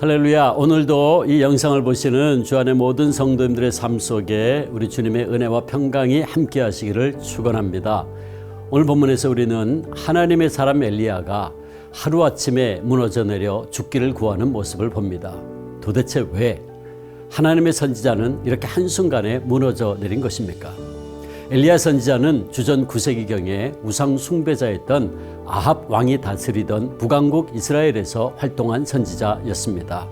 할렐루야. 오늘도 이 영상을 보시는 주 안의 모든 성도님들의 삶 속에 우리 주님의 은혜와 평강이 함께 하시기를 축원합니다. 오늘 본문에서 우리는 하나님의 사람 엘리야가 하루아침에 무너져 내려 죽기를 구하는 모습을 봅니다. 도대체 왜 하나님의 선지자는 이렇게 한순간에 무너져 내린 것입니까? 엘리야 선지자는 주전 9세기경에 우상 숭배자였던 아합 왕이 다스리던 북왕국 이스라엘에서 활동한 선지자였습니다.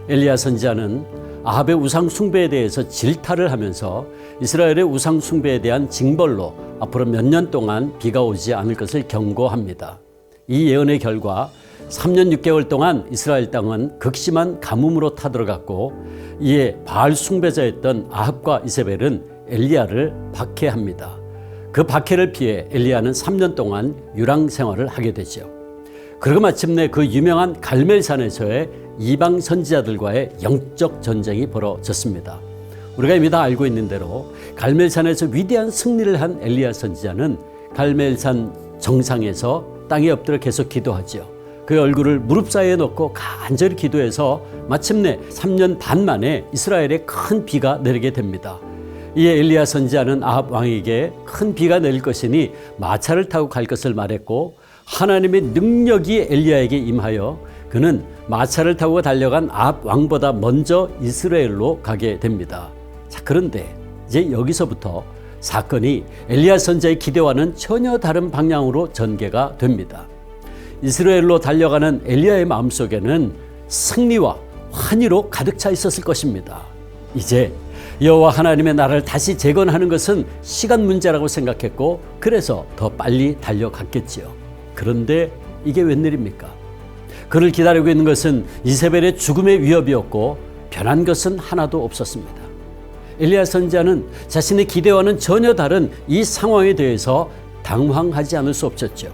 엘리야 선지자는 아합의 우상 숭배에 대해서 질타를 하면서 이스라엘의 우상 숭배에 대한 징벌로 앞으로 몇 년 동안 비가 오지 않을 것을 경고합니다. 이 예언의 결과 3년 6개월 동안 이스라엘 땅은 극심한 가뭄으로 타들어갔고, 이에 바알 숭배자였던 아합과 이세벨은 엘리야를 박해합니다. 그 박해를 피해 엘리야는 3년 동안 유랑 생활을 하게 되죠. 그리고 마침내 그 유명한 갈멜산에서의 이방 선지자들과의 영적 전쟁이 벌어졌습니다. 우리가 이미 다 알고 있는 대로 갈멜산에서 위대한 승리를 한 엘리야 선지자는 갈멜산 정상에서 땅에 엎드려 계속 기도하죠. 그의 얼굴을 무릎 사이에 놓고 간절히 기도해서 마침내 3년 반 만에 이스라엘에 큰 비가 내리게 됩니다. 이에 엘리야 선지자는 아합 왕에게 큰 비가 내릴 것이니 마차를 타고 갈 것을 말했고, 하나님의 능력이 엘리야에게 임하여 그는 마차를 타고 달려간 아합 왕보다 먼저 이스라엘로 가게 됩니다. 자, 그런데 이제 여기서부터 사건이 엘리야 선지자의 기대와는 전혀 다른 방향으로 전개가 됩니다. 이스라엘로 달려가는 엘리야의 마음속에는 승리와 환희로 가득 차 있었을 것입니다. 이제 여호와 하나님의 나라를 다시 재건하는 것은 시간 문제라고 생각했고, 그래서 더 빨리 달려갔겠지요. 그런데 이게 웬일입니까? 그를 기다리고 있는 것은 이세벨의 죽음의 위협이었고, 변한 것은 하나도 없었습니다. 엘리야 선지자는 자신의 기대와는 전혀 다른 이 상황에 대해서 당황하지 않을 수 없었죠.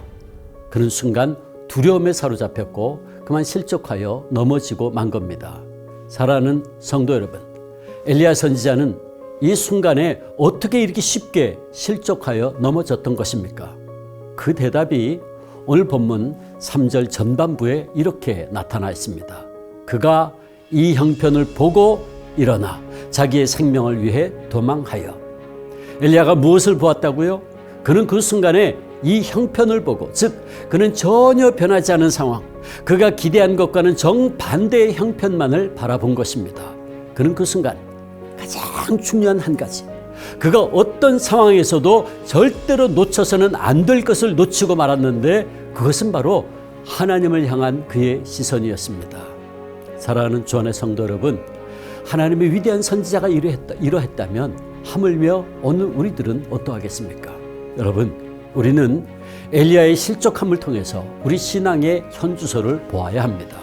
그는 순간 두려움에 사로잡혔고 그만 실족하여 넘어지고 만 겁니다. 사랑하는 성도 여러분, 엘리야 선지자는 이 순간에 어떻게 이렇게 쉽게 실족하여 넘어졌던 것입니까? 그 대답이 오늘 본문 3절 전반부에 이렇게 나타나 있습니다. 그가 이 형편을 보고 일어나 자기의 생명을 위해 도망하여. 엘리야가 무엇을 보았다고요? 그는 그 순간에 이 형편을 보고, 즉 그는 전혀 변하지 않은 상황, 그가 기대한 것과는 정반대의 형편만을 바라본 것입니다. 그는 그 순간 가장 중요한 한 가지, 그가 어떤 상황에서도 절대로 놓쳐서는 안 될 것을 놓치고 말았는데, 그것은 바로 하나님을 향한 그의 시선이었습니다. 사랑하는 주 안의 성도 여러분, 하나님의 위대한 선지자가 이러했다면 하물며 오늘 우리들은 어떠하겠습니까? 여러분, 우리는 엘리야의 실족함을 통해서 우리 신앙의 현주소를 보아야 합니다.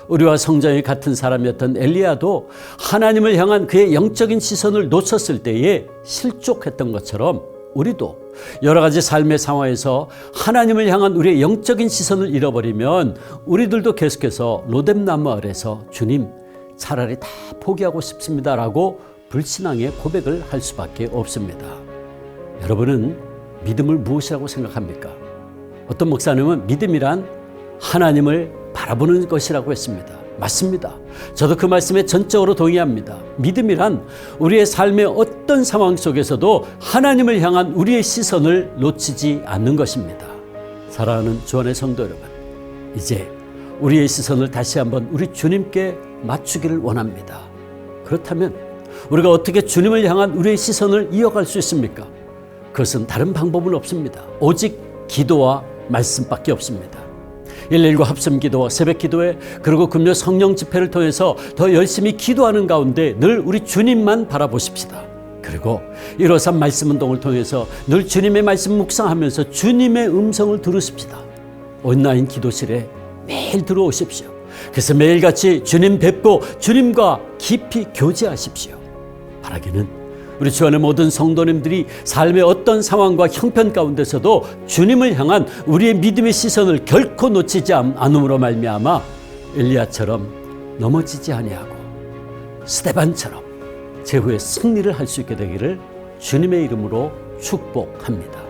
우리와 성장이 같은 사람이었던 엘리야도 하나님을 향한 그의 영적인 시선을 놓쳤을 때에 실족했던 것처럼, 우리도 여러 가지 삶의 상황에서 하나님을 향한 우리의 영적인 시선을 잃어버리면 우리들도 계속해서 로뎀나무 아래서 주님, 차라리 다 포기하고 싶습니다라고 불신앙의 고백을 할 수밖에 없습니다. 여러분은 믿음을 무엇이라고 생각합니까? 어떤 목사님은 믿음이란 하나님을 바라보는 것이라고 했습니다. 맞습니다. 저도 그 말씀에 전적으로 동의합니다. 믿음이란 우리의 삶의 어떤 상황 속에서도 하나님을 향한 우리의 시선을 놓치지 않는 것입니다. 사랑하는 주 안의 성도 여러분, 이제 우리의 시선을 다시 한번 우리 주님께 맞추기를 원합니다. 그렇다면 우리가 어떻게 주님을 향한 우리의 시선을 이어갈 수 있습니까? 그것은 다른 방법은 없습니다. 오직 기도와 말씀밖에 없습니다. 119 합심기도와 새벽기도회, 그리고 금요 성령 집회를 통해서 더 열심히 기도하는 가운데 늘 우리 주님만 바라보십시다. 그리고 153 말씀운동을 통해서 늘 주님의 말씀 묵상하면서 주님의 음성을 들으십시다. 온라인 기도실에 매일 들어오십시오. 그래서 매일같이 주님 뵙고 주님과 깊이 교제하십시오. 바라기는 우리 주 안의 모든 성도님들이 삶의 어떤 상황과 형편 가운데서도 주님을 향한 우리의 믿음의 시선을 결코 놓치지 않음으로 말미암아 엘리야처럼 넘어지지 아니하고 스데반처럼 제후에 승리를 할 수 있게 되기를 주님의 이름으로 축복합니다.